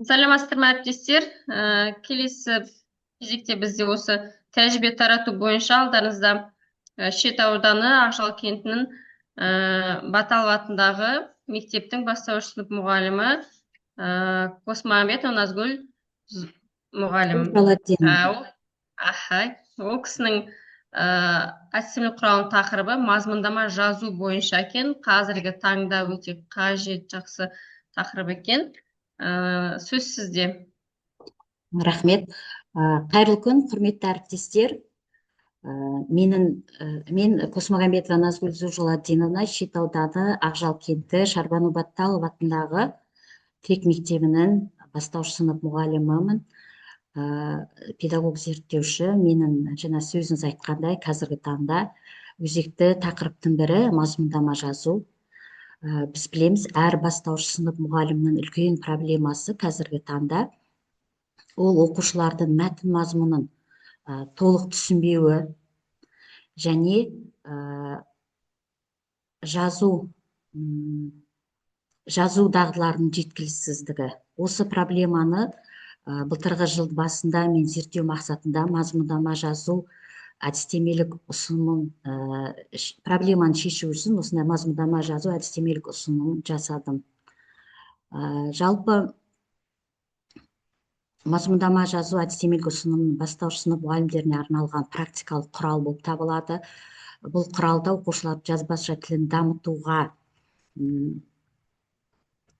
Саламатсыздар ма әріптестер? Келесі кезекте бізде осы тәжірибе тарату бойынша алдарыңызда шет ауданы Ақжал кентінің Баталов атындағы мектептің бастауыш сынып мұғалімі Қосмағамбетова Назгүл мұғалім. Ол кісінің әдістемелік құралының тақырыбы мазмұндама жазу бойынша екен. Қазіргі таңда өте қажет, жақсы тақырып екен. Сөз сізде. Рахмет. Қайырлы күн, құрметті әріптестер. Мен Қосмағамбетова Назгүл Зужаладиновна, Шет ауданы Ақжал кенті Шарбану Баталов атындағы тірек мектебінің бастауыш сынып мұғалімімін. Педагог зерттеуші. Менің жаңа сөзіңіз айтқандай, қазіргі таңда өзекті тақырыптың бірі мазмұндама жазу. Біз білеміз, әр бастауыш сынып мұғалімнің үлкен проблемасы қазіргі таңда ол оқушылардың мәтін мазмұнын толық түсінбеуі және жазу дағдыларының жеткіліксіздігі. Осы проблеманы былтырғы жыл басында мен зерттеу мақсатында мазмұндама жазу әдістемелік ұсынымын проблеманы шешу үшін осындай мазмұндама жазу әдістемелік ұсынымын жасадым. Жалпы мазмұндама жазу әдістемелік ұсынымын бастауыш сынып мұғалімдеріне арналған практикалық құрал болып табылады. Бұл құралда оқушылар жазбаша тілін дамытуға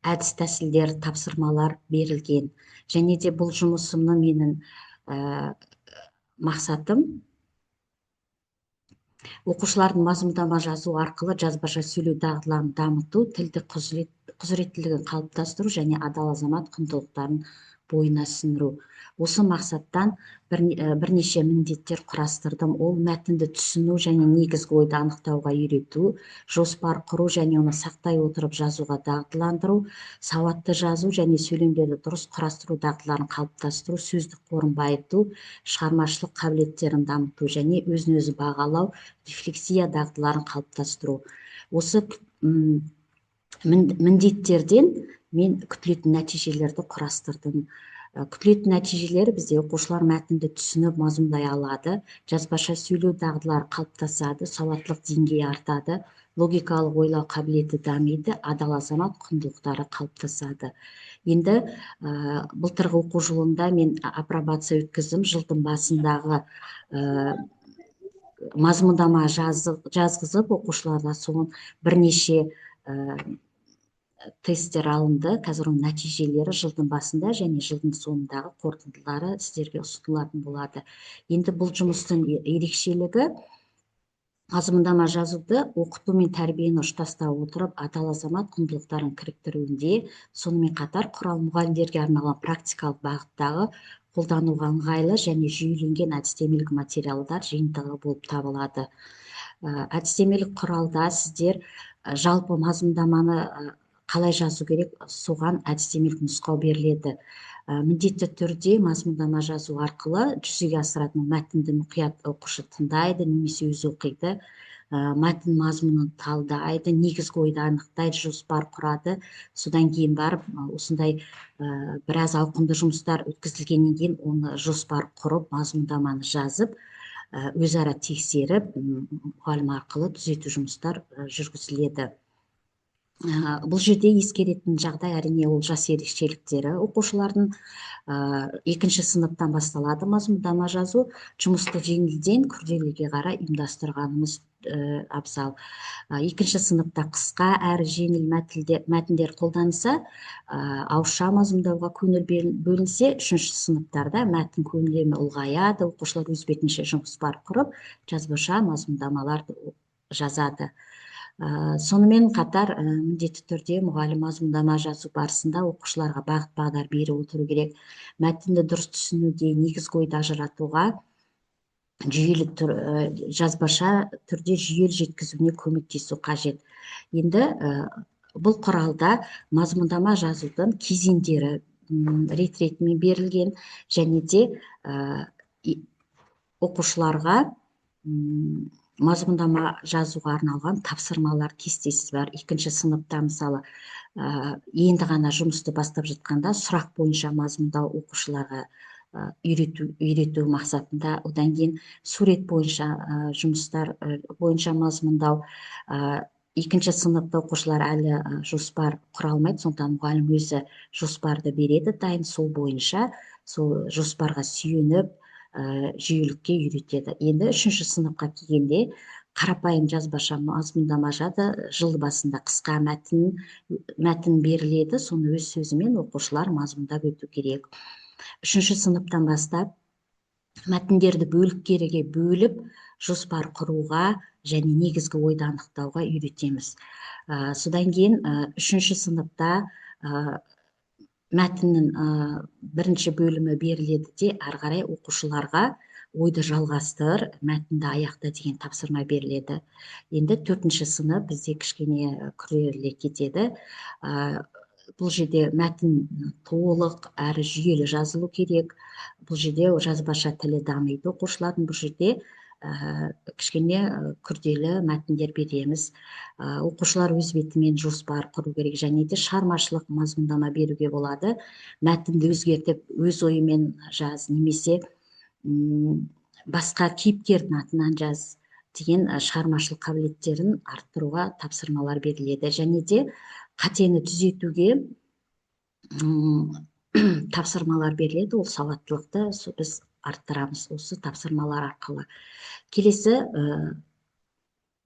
әдіс тәсілдер, тапсырмалар берілген. Және де бұл жұмысымның менің мақсатым оқушылардың мазмұндама жазу арқылы жазбаша сөйлеу дағдыларын дамыту, тілдік құзыреттілігін қалыптастыру және адал азамат құндылықтарын бойына сіңіру. Осы мақсаттан бірнеше міндеттер құрастырдым. Ол мәтінді түсіну және негізгі ойды анықтауға үйрету, жоспар құру және оны сақтай отырып жазуға дағдыландыру, сауатты жазу және сөйлемдерді дұрыс құрастыру дағдыларын қалыптастыру, сөздік қорын байыту, шығармашылық қабілеттерін дамыту және өзін-өзі бағалау, рефлексия дағдыларын қалыптастыру. Осы міндеттерден мен күтілетін нәтижелерді құрастырдым. Күтілетін нәтижелері бізде оқушылар мәтінді түсініп мазмұндай алады, жазбаша сөйлеу дағдылары қалыптасады, сауаттылық деңгейі артады, логикалық ойлау қабілеті дамиды, адал азамат құндылықтары қалыптасады. Енді былтырғы оқу жылында мен апробация өткіздім. Жылдың басындағы мазмұндама жазғызып оқушыларда соның бірнеше тесттер алынды. Қазір оның нәтижелері жылдың басында және жылдың соңындағы қорытындылары сіздерге ұсынылатын болады. Енді бұл жұмыстың ерекшелігі мазмұндама жазуды оқыту мен тәрбиені ұштастыра отырып, адал азамат құндылықтарын кіріктіруінде, сонымен қатар құрал мұғалімдерге арналған практикалық бағыттағы қолдануға ыңғайлы және жүйеленген әдістемелік материалдар жиынтығы болып табылады. Әдістемелік құралда сіздер жалпы мазмұндаманы қалай жазу керек, соған әдістемелік нұсқау беріледі. Міндетті түрде мазмұндама жазу арқылы жүзеге асыратын мәтінді мұқият оқушы тыңдайды, немесе өзі оқиды, мәтін мазмұнын талдайды, негізгі ойды анықтайды, жоспар құрады. Содан кейін барып, осындай біраз ауқымды жұмыстар өткізілгеннен кейін оны жоспар құрып, мазмұндаманы жазып, өзара тексеріп, мұғалім арқылы түзету жұмыстар жүргізіледі. Бұл жерде ескеретін жағдай әрине ол жас ерекшеліктері. Оқушылардың екінші сыныптан басталады мазмұндама жазу. Жұмысты жеңілден күрделіге қарай ұйымдастырғанымыз абзал. Екінші сыныпта қысқа әрі жеңіл мәтіндер қолданса, ауызша мазмұндауға көңіл бөлінсе, үшінші сыныптарда мәтін көлемі ұлғаяды, оқушылар өз бетінше жоспар құрып, жазбаша мазмұндамаларды жазады. Сонымен қатар міндетті түрде мұғалім мазмұндама жазу барысында оқушыларға бағыт-бағдар беріп отыру керек. Мәтінді дұрыс түсінуде, негізгі ойды ажыратуға, жазбаша түрде жүйелі жеткізуіне көмектесу қажет. Енді бұл құралда мазмұндама жазудың кезеңдері рет-ретімен берілген және де оқушыларға мазмұндама жазуға арналған тапсырмалар кестесі бар. Екінші сыныпта мысалы енді ғана жұмысты бастап жатқанда сұрақ бойынша мазмұндау оқушыларға үйрету мақсатында, одан кейін сурет бойынша жұмыстар бойынша мазмұндау. Екінші сыныпта оқушылар әлі жоспар құра алмайды, сондықтан мұғалім өзі жоспарды береді дайын, сол бойынша сол жоспарға сүйеніп жүйелікке үйретеді. Енді үшінші сыныпқа келгенде қарапайым жазбаша мазмұндама жады. Жыл басында қысқа мәтін беріледі, соны өз сөзімен оқушылар мазмұндап өту керек. Үшінші сыныптан бастап мәтіндерді бөліктерге бөліп жоспар құруға және негізгі ойды анықтауға үйретеміз. Содан кейін үшінші сыныпта мәтіннің бірінші бөлімі беріледі де, ары қарай оқушыларға ойды жалғастыр, мәтінді аяқта деген тапсырма беріледі. Енді төртінші сынып бізде кішкене күрделі кетеді. Бұл жерде мәтін толық әрі жүйелі жазылу керек. Бұл жерде жазбаша тілі дамиды оқушылардың. Бұл жерде кішкене күрделі мәтіндер береміз. Оқушылар өз бетімен жоспар құру керек, және де шығармашылық мазмұндама беруге болады. Мәтінді өзгертіп, өз ойымен жаз, немесе басқа кейіпкердің атынан жаз деген шығармашылық қабілеттерін арттыруға тапсырмалар беріледі. Және де қатені түзетуге тапсырмалар беріледі. Ол сауаттылықты біз арттырамыз осы тапсырмалар арқылы. Келесі,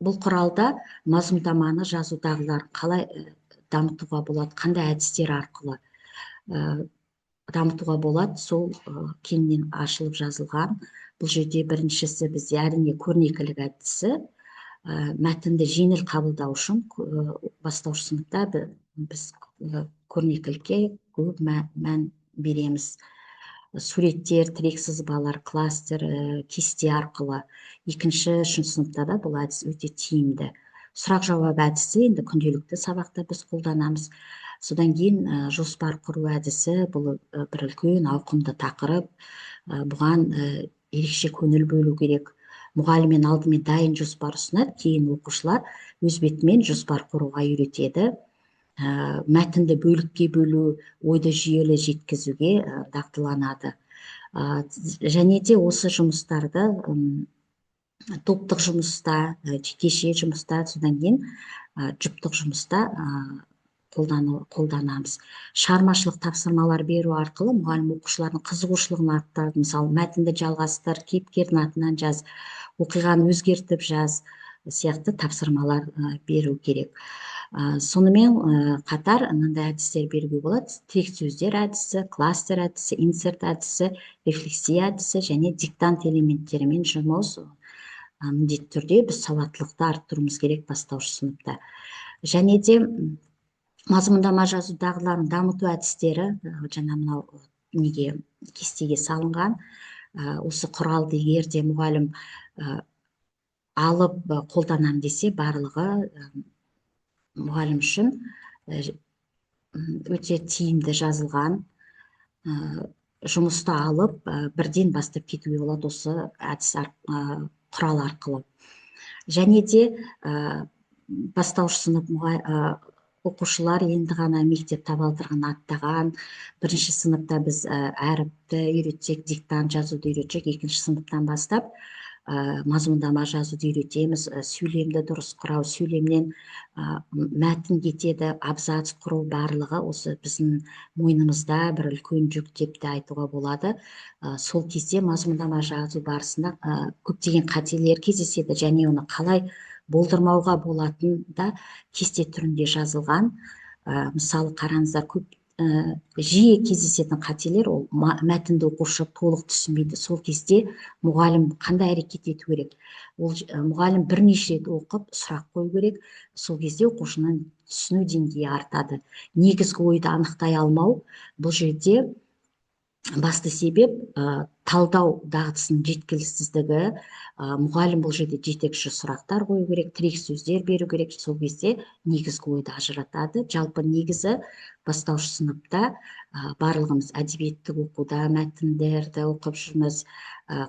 бұл құралда мазмұндаманы жазу дағдыларын қалай дамытуға болады, қандай әдістер арқылы дамытуға болады, сол кеңінен ашылып жазылған. Бұл жерде біріншісі бізде әрине көрнекілік әдісі. Мәтінді жеңіл қабылдау үшін бастауыш сыныпта біз көрнекілікке көп мән береміз. Суреттер, тірек сызбалар, кластер, кесте арқылы. Екінші, үшінші сыныпта да бұл әдіс өте тиімді. Сұрақ-жауап әдісі енді күнделікті сабақта біз қолданамыз. Содан кейін жоспар құру әдісі, бұл бір үлкен ауқымды тақырып. Бұған ерекше көңіл бөлу керек. Мұғаліммен алдымен дайын жоспар ұсынады, кейін оқушылар өз бетімен жоспар құруға үйретеді. Мәтінді бөлікке бөлу, ойды жүйелі жеткізуге дағдыланады. Және де осы жұмыстарды топтық жұмыста, жекеше жұмыста, содан кейін жұптық жұмыста қолданамыз. Шығармашылық тапсырмалар беру арқылы мұғалім оқушылардың қызығушылығын арттырады. Мысалы, мәтінді жалғастыр, кейіпкердің атынан жаз, оқиғаны өзгертіп жаз сияқты тапсырмалар беру керек. Сонымен қатар мынандай әдістер беруге болады. Тірек сөздер әдісі, кластер әдісі, инсерт әдісі, рефлексия әдісі және диктант элементтерімен жұмыс. Міндетті түрде біз сауаттылықты арттыруымыз керек бастауыш сыныпта. Және де мазмұндама жазу дағдыларын дамыту әдістері жаңа мынау кестеге салынған. Осы құралды егер де мұғалім алып қолданам десе, барлығы мұғалім үшін өте тиімді жазылған. Жұмысты алып бірден бастап кетуге болады осы әдіс құрал арқылы. Және де бастауыш сынып оқушылар енді ғана мектеп табалдырығын аттаған. Бірінші сыныпта біз әріпті үйретсек, диктант жазуды үйретсек, екінші сыныптан бастап мазмұндама жазуды үйретеміз. Сөйлемді дұрыс құрау, сөйлемнен мәтін кетеді, абзац құру, барлығы осы біздің мойнымызда бір үлкен жүк деп те айтуға болады. Сол кезде мазмұндама жазу барысында көптеген қателер кездеседі, және оны қалай болдырмауға болатын да кесте түрінде жазылған. Мысалы, қараңыздар, көп жиі кездесетін қателер, ол мәтінді оқушы толық түсінбейді. Сол кезде мұғалім қандай әрекет ету керек? Ол мұғалім бірнеше рет оқып сұрақ қою керек. Сол кезде оқушының түсіну деңгейі артады. Негізгі ойды анықтай алмау, бұл жерде басты себеп талдау дағдысының жеткіліксіздігі. Мұғалім бұл жерде жетекші сұрақтар қою керек, тірек сөздер беру керек. Сол кезде негізгі ойды ажыратады. Жалпы негізі бастауыш сыныпта барлығымыз әдебиеттік оқуда мәтіндерді оқып жүрміз,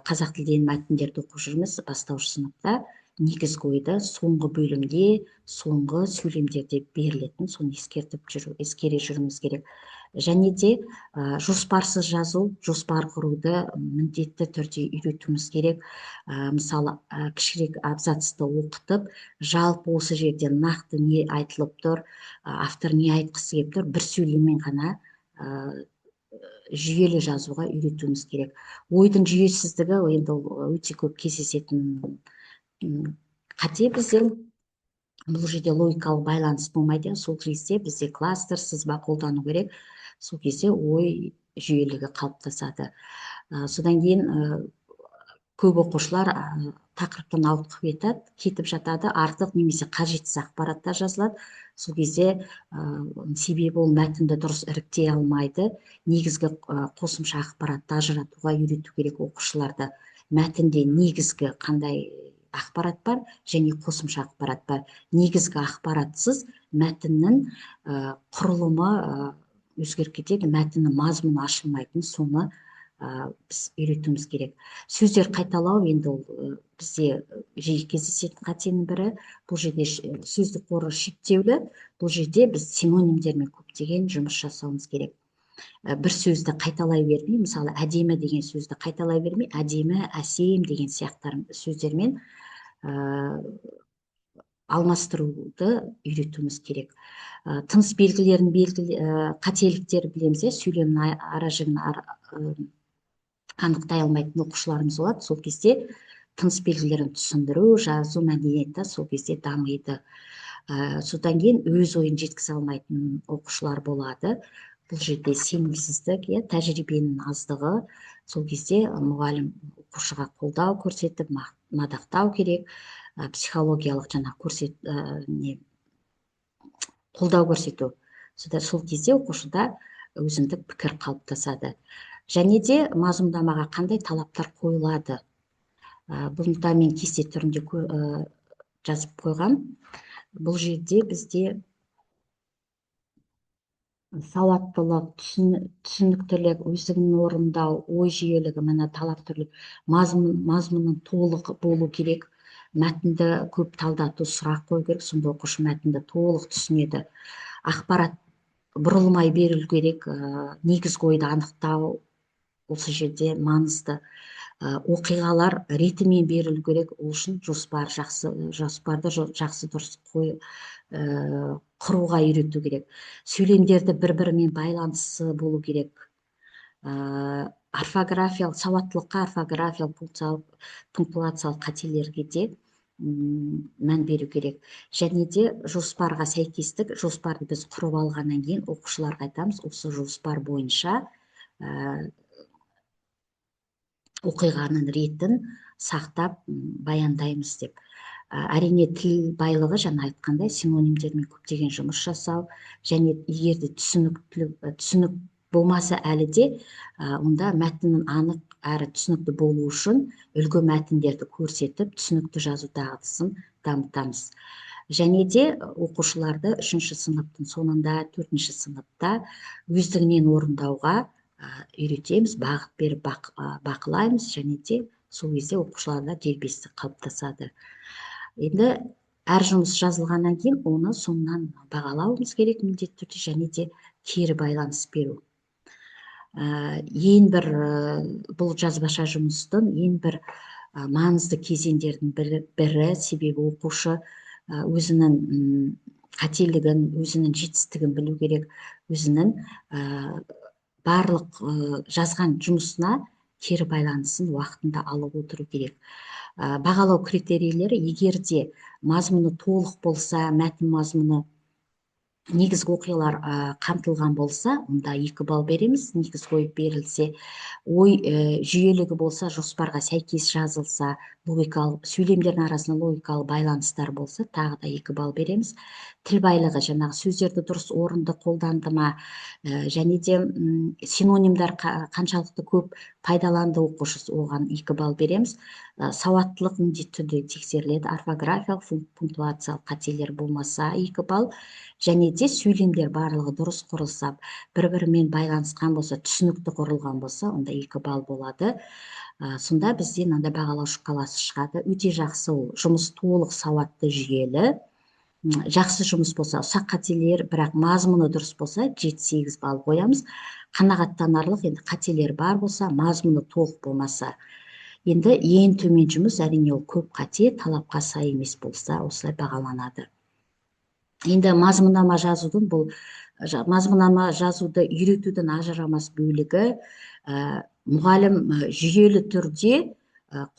қазақ тілден мәтіндерді оқып жүрміз. Бастауыш сыныпта негізгі ойды соңғы бөлімде, соңғы сөйлемдерде берілетін, соны ескере жүруіміз керек. Және де жоспарсыз жазу, жоспар құруды міндетті түрде үйретуіміз керек. Мысалы, кішірек абзацты оқытып, жалпы осы жерде нақты не айтылып тұр, автор не айтқысы келіп тұр, бір сөйлеммен ғана жүйелі жазуға үйретуіміз керек. Ойдың жүйесіздігі енді өте көп кездесетін қате бізде. Бұл жерде логикалық байланыс болмайды. Сол кезде бізде кластер, сызба қолдану керек. Сол кезде ой жүйелігі қалыптасады. Содан кейін көп оқушылар тақырыптан ауытқып кетіп жатады, артық немесе қажетсіз ақпараттар жазылады. Сол кезде себебі ол мәтінді дұрыс іріктей алмайды. Негізгі қосымша ақпаратты ажыратуға үйрету керек оқушыларды. Мәтінде негізгі қандай ақпарат бар және қосымша ақпарат бар. Негізгі ақпаратсыз мәтіннің құрылымы өзгеріп кетеді, мәтіннің мазмұны ашылмайтын, соны біз үйретуіміз керек. Сөздер қайталау енді ол бізде жиі кездесетін қатенің бірі. Бұл жерде сөздік қоры шектеулі. Бұл жерде біз синонимдермен көптеген жұмыс жасауымыз керек. Бір сөзді қайталай бермей, мысалы, әдемі деген сөзді қайталай бермей, әдемі, әсем деген сияқтар сөздермен алмастыруды үйретуіміз керек. Тыныс белгілерін қателіктер білеміз, сөйлемнің ара жігін анықтай алмайтын оқушыларымыз болады. Сол кезде тыныс белгілерін түсіндіру, жазу мәдениеті сол кезде дамиды. Содан кейін өз ойын жеткізе алмайтын оқушылар болады. Бұл жерде сенімсіздік, тәжірибенің аздығы. Сол кезде мұғалім оқушыға қолдау көрсетіп, мадақтау керек. Психологиялық қолдау көрсету. Сол кезде оқушыда өзіндік пікір қалыптасады. Және де мазмұндамаға қандай талаптар қойылады. Бұнда мен кесте түрінде жазып қойған. Бұл жерде бізде сауаттылық, түсініктілік, өздігін орындау, ой жүйелігі, мына талап түрлі, мазмұнның толық болу керек. Мәтінді көп талдату, сұрақ қою керек, сонда оқушы мәтінді толық түсінеді. Ақпарат бұрылмай берілу керек, негізгі ойды анықтау осы жерде маңызды. Оқиғалар ретімен берілу керек, ол үшін жоспарды жақсы дұрыс құруға үйрету керек. Сөйлемдерді бір-бірімен байланысы болу керек. Сауаттылыққа орфографиялық, пунктуациялық қателерге де мән беру керек. Және де жоспарға сәйкестік, жоспарды біз құрып алғаннан кейін оқушыларға айтамыз, осы жоспар бойынша оқиғаның ретін сақтап баяндаймыз деп. Әрине, тіл байлығы, жаңа айтқандай, синонимдермен көптеген жұмыс жасау, және егерде түсінік болмаса әлі де, онда мәтіннің анық әрі түсінікті болу үшін үлгі мәтіндерді көрсетіп, түсінікті жазу дағдысын дамытамыз. Және де оқушыларды 3-ші сыныптың соңында, 4-ші сыныпта өздігінен орындауға үйретеміз, бағыт беріп бақылаймыз, және де сол кезде оқушыларда дербестік қалыптасады. Енді әр жұмыс жазылғаннан кейін оны соңынан бағалауымыз керек міндетті түрде, және де кері байланыс беру. Бұл жазбаша жұмыстың ең бір маңызды кезеңдердің бірі, себебі оқушы өзінің қателігін, өзінің жетістігін білу керек, өзінің барлық жазған жұмысына кері байланысын уақытында алып отыру керек. Бағалау критерийлері, егерде мазмұны толық болса, мәтін мазмұны, негізгі оқиғалар қамтылған болса, онда 2 балл береміз. Негізгі ой берілсе, ой жүйелігі болса, жоспарға сәйкес жазылса, сөйлемдердің арасында логикалық байланыстар болса, тағы да 2 балл береміз. Тіл байлығы, жаңағы сөздерді дұрыс орынды қолданды ма, және де синонимдар қаншалықты көп пайдаланды оқушысы, оған 2 балл береміз. Сауаттылық міндетті түрде тексеріледі. Орфографиялық, пунктуациялық қателер болмаса 2 балл, және де сөйлемдер барлығы дұрыс құрылса, бір-бірімен байланысқан болса, түсінікті құрылған болса, онда 2 балл болады. Сонда бізде мынандай бағалау шкаласы шығады. Өте жақсы ол. Жұмыс толық сауатты, жүйелі. Жақсы жұмыс болса, ұсақ қателер, бірақ мазмұны дұрыс болса, 7-8 балл қоямыз. Қанағаттанарлық, енді қателер бар болса, мазмұны толық болмаса. Енді ең төмен жұмыс, әрине ол көп қате, талапқа сай емес болса, осылай бағаланады. Енді мазмұннама жазудың бұл мазмұннама жазуды үйретудің ажырамас бөлігі, мұғалім жүйелі түрде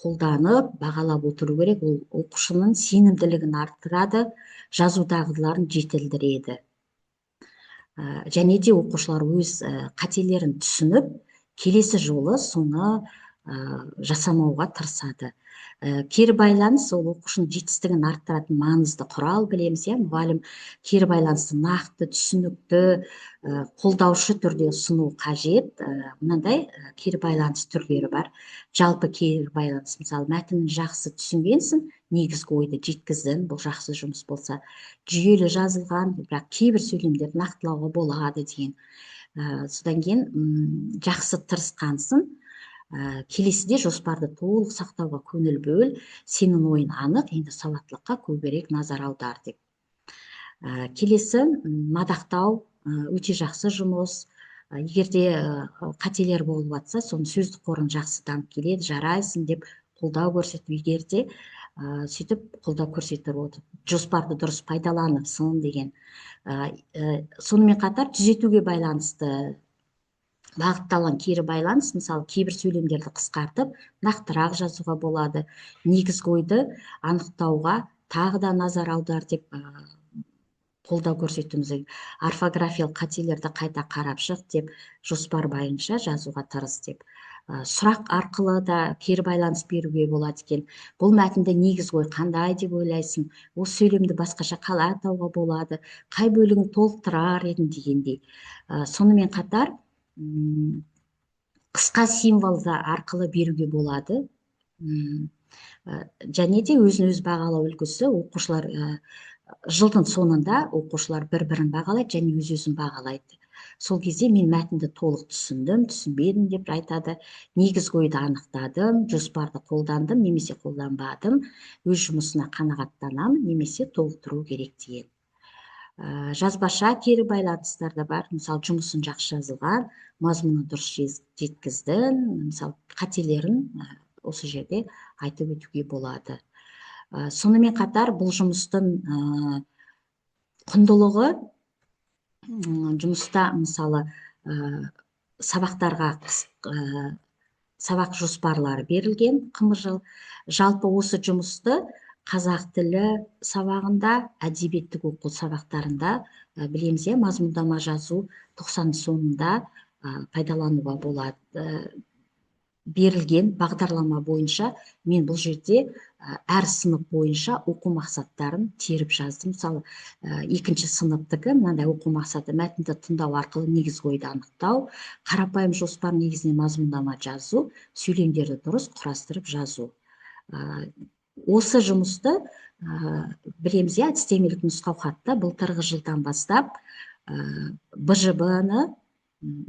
қолданып, бағалап отыру керек. Ол оқушының сенімділігін арттырады, жазу дағдыларын жетілдіреді. Және де оқушылар өз қателерін түсініп, келесі жолы соны жасамауға тырысады. Кері байланыс ол оқушының жетістігін арттыратын маңызды құрал, білеміз, мұғалім кері байланысты нақты, түсінікті, қолдаушы түрде ұсыну қажет. Мынандай кері байланыс түрлері бар. Жалпы кері байланыс, мысалы, мәтінін жақсы түсінгенсің, негізгі ойды жеткіздің, бұл жақсы жұмыс болса. Жүйелі жазылған, бірақ кейбір сөйлемдерді нақтылауға болады деген. Содан кейін жақсы тырысқансың. Келесіде жоспарды толық сақтауға көңіл бөл, сенің ойың анық, енді сауаттылыққа көбірек назар аудар деп. Келесі мадақтау, өте жақсы жұмыс. Егерде қателер болып жатса, соны сөздік қорың жақсы дамып келеді, жарайсың деп қолдау көрсетіп, егерде сөйтіп қолдау көрсетіп отыр. Жоспарды дұрыс пайдаланыпсың деген. Сонымен қатар түзетуге байланысты бағытталған кері байланыс, мысалы, кейбір сөйлемдерді қысқартып, нақтырақ жазуға болады. Негізгі ойды анықтауға тағы да назар аудар деп қолдау көрсетуіміз. Орфографиялық қателерді қайта қарап шық деп, жоспар бойынша жазуға тырыс деп. Сұрақ арқылы да кері байланыс беруге болады екен. Бұл мәтінді негізгі ой қандай деп ойлайсың? Осы сөйлемді басқаша қалай атауға болады? Қай бөлігін толықтырар едің дегендей. Сонымен қатар қысқа символды арқылы беруге болады. Және де өзін-өз бағалау үлгісі, оқушылар жылдың соңында оқушылар бір-бірін бағалайды және өз-өзін бағалайды. Сол кезде мен мәтінді толық түсіндім, түсінбедім деп айтады. Негізгі ойды анықтадым, жоспарды қолдандым, немесе қолданбадым, өз жұмысына қанағаттанамын, немесе толықтыру керек деген. Жазбаша кері байланыстар да бар. Мысалы, жұмысын жақсы жазылған, мазмұны дұрыс жеткіздің, мысалы, қателерін осы жерде айтып өтуге болады. Сонымен қатар бұл жұмыстың құндылығы, жұмыста, мысалы, сабақтарға сабақ жоспарлары берілген, қымыжыл. Жалпы осы жұмысты қазақ тілі сабағында, әдебиеттік оқу сабақтарында білеміз, мазмұндама жазу 90 соңында пайдалануға болады. Берілген бағдарлама бойынша мен бұл жерде әр сынып бойынша оқу мақсаттарын теріп жаздым. Мысалы, 2-ші сыныптікі мынандай оқу мақсаты: мәтінді тыңдау арқылы негізгі ойды анықтау, қарапайым жоспар негізінде мазмұндама жазу, сөйлемдерді дұрыс құрастырып жазу. Осы жұмысты білеміз, әдістемелік нұсқауқатта былтырғы жылдан бастап БЖБ-ны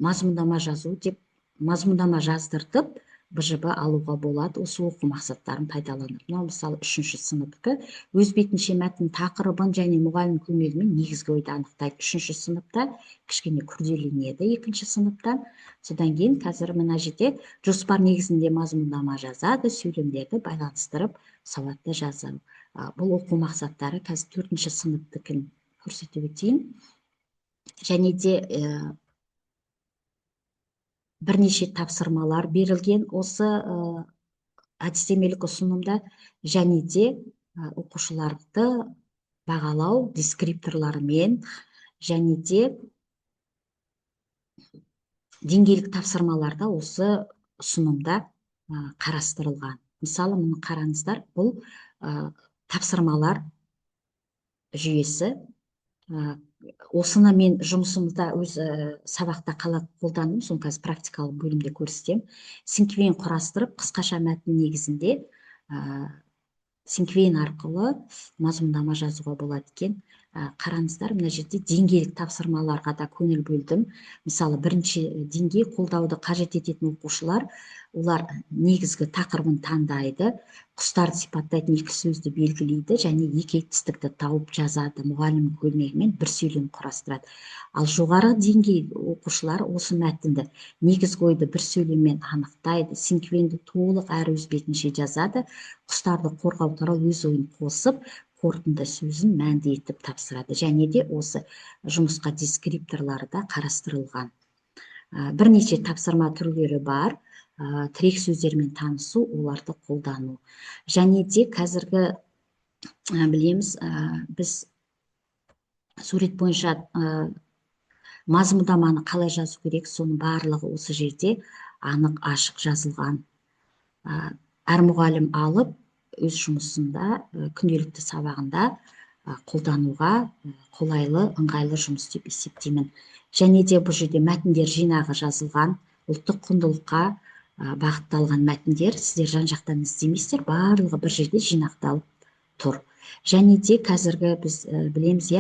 мазмұндама жазу деп мазмұндама жаздыртып БЖБ алуға болады, осы оқу мақсаттарын пайдаланып. Мысалы, 3-ші сыныпты өз бетінше мәтін тақырыбын және мұғалім көмегімен негізгі ойды анықтайды. 3-ші сыныпта кішкене күрделенеді, 2-ші сыныптан. Содан кейін қазір мына жерде жоспар негізінде мазмұндама жазады, сөйлемдерді байланыстырып сауатты жазу. Бұл оқу мақсаттары қазір 4-ші сыныптікін көрсетіп өтейін. Және де бірнеше тапсырмалар берілген осы әдістемелік ұсынымда, және де оқушыларды бағалау дескрипторларымен, және де деңгейлік тапсырмаларда осы ұсынымда қарастырылған. Мысалы, мұны қараңыздар, бұл тапсырмалар жүйесі. Осыны мен жұмысымызда өз сабақта қалай қолдандым, соны қазір практикалық бөлімде көрсетем. Синквейн құрастырып, қысқаша мәтін негізінде синквейн арқылы мазмұндама жазуға болады екен. қараңыздар, мына жерде деңгейлік тапсырмаларға да көңіл бөлдім. Мысалы, бірінші деңгей қолдауды қажет ететін оқушылар, олар негізгі тақырыбын таңдайды, құстарды сипаттайтын екі сөзді белгілейді және екі етістікті тауып жазады, мұғалім көмегімен бір сөйлем құрастырады. Ал жоғары деңгей оқушылар осы мәтінді негізгі ойды бір сөйлеммен анықтайды, синквенді толық әрі өз бетінше жазады, құстарды қорғау туралы өз ойын қосып, қорытынды сөзін мәнді етіп тапсырады. Және де осы жұмысқа дескрипторлары да қарастырылған. Бірнеше тапсырма түрлері бар. Тірек сөздермен танысу, оларды қолдану. Және де қазіргі білеміз, біз сурет бойынша мазмұндаманы қалай жазу керек, соның барлығы осы жерде анық ашық жазылған. Әр мұғалім алып, өз жұмысында, күнделікті сабағында қолдануға қолайлы, ыңғайлы жұмыс деп есептеймін. Және де бұл жерде мәтіндер жинағы жазылған, ұлттық құндылыққа бағытталған мәтіндер, сіздер жан-жақтан іздемейсіздер, барлығы бір жерде жинақталып тұр. Және де қазіргі біз білеміз,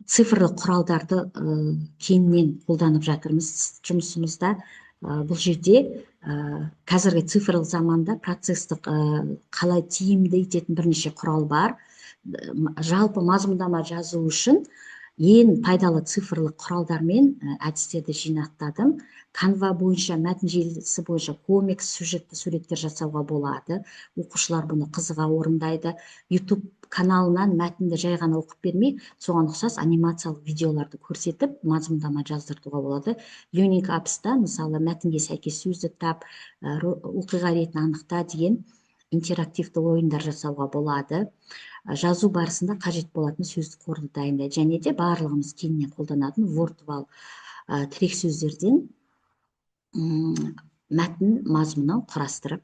цифрлық құралдарды кеңінен қолданып жатырмыз жұмысымызда. Бұл жерде қазіргі цифрлық заманда процестік қалай тиімді ететін бірнеше құрал бар. Жалпы мазмұндама жазу үшін ең пайдалы цифрлық құралдармен әдістерді жинақтадым. Canva бойынша, мәтін желісі бойынша комикс, сюжетті суреттер жасауға болады. Оқушылар бұны қызыға орындайды. YouTube каналынан мәтінді жай ғана оқып бермей, соған ұқсас анимациялық видеоларды көрсетіп, мазмұндама жаздыртуға болады. Learning Apps-та, мысалы, мәтінге сәйкес сөзді тап, оқиға ретін анықта деген интерактивті ойындар жасауға болады. Жазу барысында қажет болатын сөздік қорды дайындайды. Және де барлығымыз кеңінен қолданатын Wordwall тірек сөздерден мәтін мазмұнын құрастырып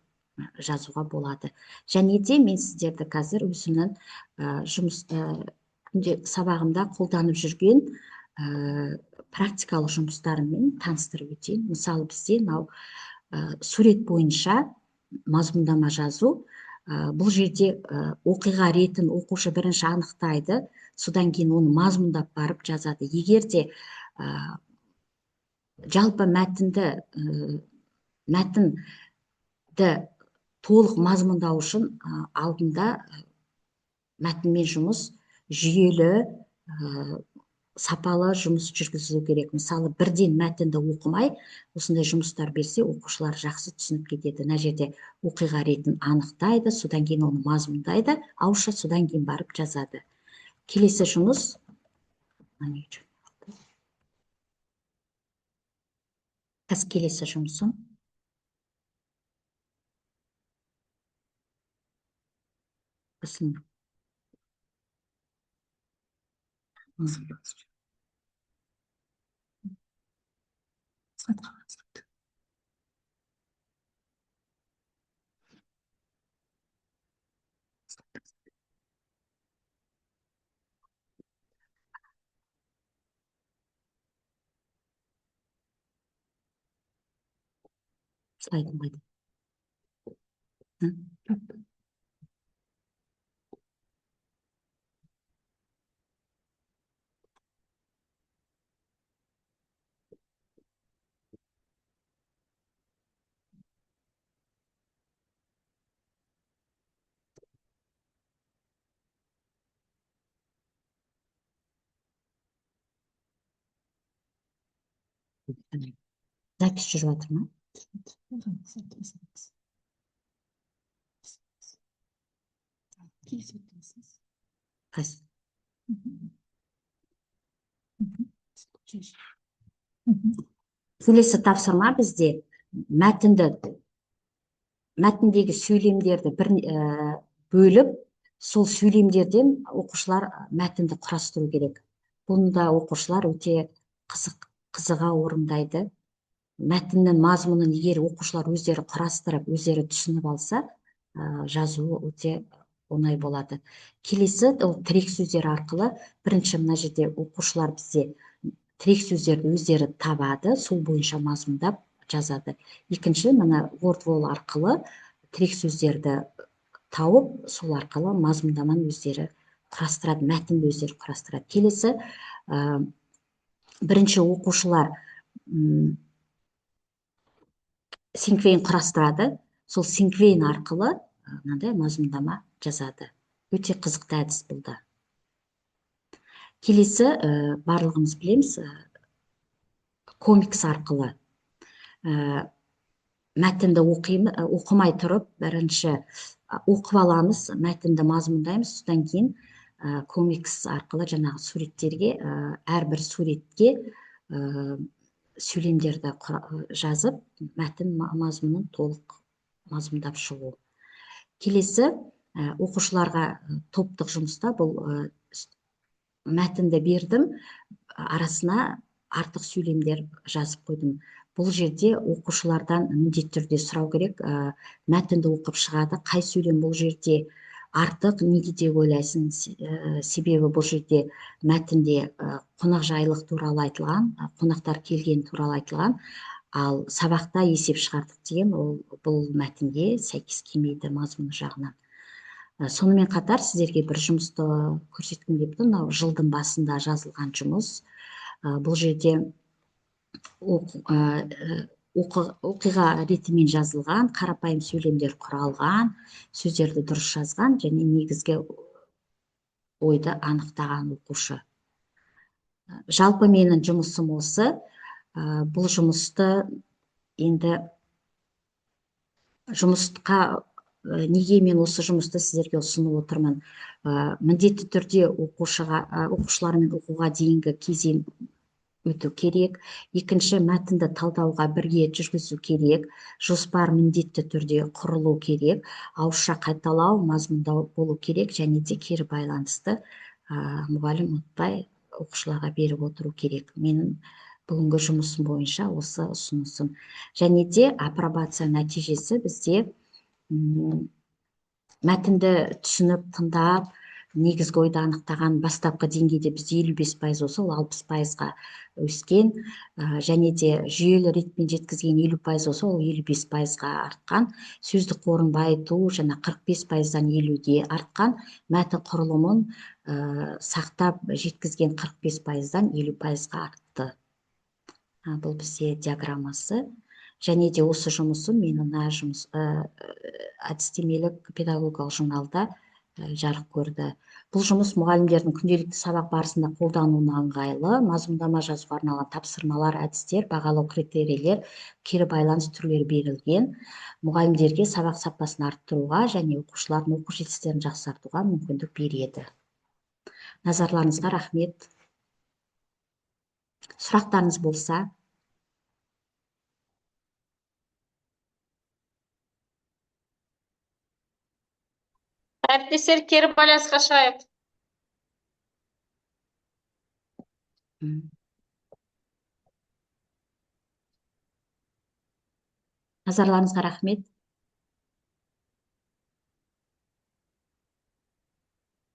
жазуға болады. Және де мен сіздерді қазір өзімнің сабағымда қолданып жүрген практикалық жұмыстарымен таныстырып өтейін. Мысалы, бізде сурет бойынша мазмұндама жазу. Бұл жерде оқиға ретін оқушы бірінші анықтайды, содан кейін оны мазмұндап барып жазады. Егер де жалпы мәтінді толық мазмұндау үшін алдында мәтінмен жұмыс жүйелі, сапалы жұмыс жүргізілу керек. Мысалы, бірден мәтінді оқымай, осындай жұмыстар берсе, оқушылар жақсы түсініп кетеді. Мына жерде оқиға ретін анықтайды, содан кейін оны мазмұндайды, ауызша содан кейін барып жазады. Келесі жұмыс. Келесі жұмысым. Слайдым қайда? Запись жүріп жатыр ма? Келесі тапсырма бізде мәтіндегі сөйлемдерді бөліп, сол сөйлемдерден оқушылар мәтінді құрастыру керек. Бұнда оқушылар өте қызыға орындайды. Мәтіннің мазмұнын егер оқушылар өздері құрастырып, өздері түсініп алса, жазуы өте оңай болады. Келесі тірек сөздер арқылы, бірінші мына жерде оқушылар бізде тірек сөздерді өздері табады, сол бойынша мазмұндап жазады. Екінші, мына Wordwall арқылы тірек сөздерді тауып, сол арқылы мазмұндаманы өздері құрастырады, мәтінді өздері құрастырады. Келесі, бірінші оқушылар синквейн құрастырады, сол синквейн арқылы мынандай мазмұндама жазады. Өте қызықты әдіс болды. Келесі, барлығымыз білеміз, комикс арқылы мәтінді оқымай тұрып, бірінші оқып аламыз, мәтінді мазмұндаймыз, содан кейін комикс арқылы жаңағы суреттерге, әрбір суретке сөйлемдерді жазып, мәтін мазмұнын толық мазмұндап шығу. Келесі, оқушыларға топтық жұмыста бұл мәтінді бердім, арасына артық сөйлемдер жазып қойдым. Бұл жерде оқушылардан міндетті түрде сұрау керек, мәтінді оқып шығады, қай сөйлем бұл жерде артық, неге деп ойлайсың? Себебі бұл жерде мәтінде қонақжайлық туралы айтылған, қонақтар келген туралы айтылған, ал сабақта есеп шығардық деген бұл мәтінге сәйкес келмейді мазмұны жағынан. Сонымен қатар сіздерге бір жұмысты көрсеткім келіп тұр. Мынау жылдың басында жазылған жұмыс. Бұл жерде оқиға ретімен жазылған, қарапайым сөйлемдер құралған, сөздерді дұрыс жазған және негізгі ойды анықтаған оқушы. Жалпы менің жұмысым осы. Бұл жұмысты енді неге мен осы жұмысты сіздерге ұсынып отырмын? Міндетті түрде оқушылармен оқуға дейінгі кезең өту керек. Екінші, мәтінді талдауға бірге жүргізу керек. Жоспар міндетті түрде құрылу керек. Ауызша қайталау, мазмұндау болу керек, және де кері байланысты мұғалім ұмытпай оқушыларға беріп отыру керек. Менің бүгінгі жұмысым бойынша осы ұсынысым. Және де апробация нәтижесі бізде мәтінді түсініп, тыңдап, негізгі ойды анықтаған бастапқы деңгейде бізде 55% болса, ол 60%-ға өскен, және де жүйелі ретпен жеткізген 50% болса, ол 55%-ға артқан. Сөздік қорын байыту және 45%-дан 50-ге артқан. Мәтін құрылымын сақтап жеткізген 45%-дан 50%-ға артты. Бұл бізде диаграммасы. Және де осы жұмысым менің әдістемелік педагогикалық журналда жарық көрді. Бұл жұмыс мұғалімдердің күнделікті сабақ барысында қолдануына ыңғайлы, мазмұндама жазуға арналған тапсырмалар, әдістер, бағалау критерийлер, кері байланыс түрлері берілген. Мұғалімдерге сабақ сапасын арттыруға және оқушылардың оқу жетістіктерін жақсартуға мүмкіндік береді. Назарларыңызға рахмет. Сұрақтарыңыз болса? Әріптестер, кері байланысқа шығайық. Назарларыңызға рахмет.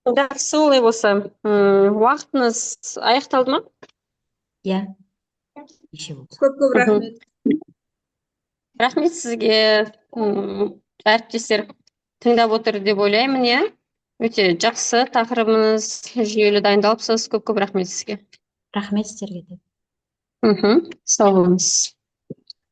Жақсы, олай болса. Уақытыңыз аяқталды ма? Иә. Неше болды? Көп рахмет. Рахмет сізге, әріптестер тыңдап отыр деп ойлаймын, иә. Өте жақсы тақырыбыңыз, жүйелі дайындалыпсыз. Көп рахмет сізге. Рахмет сіздерге де. Сау болыңыз.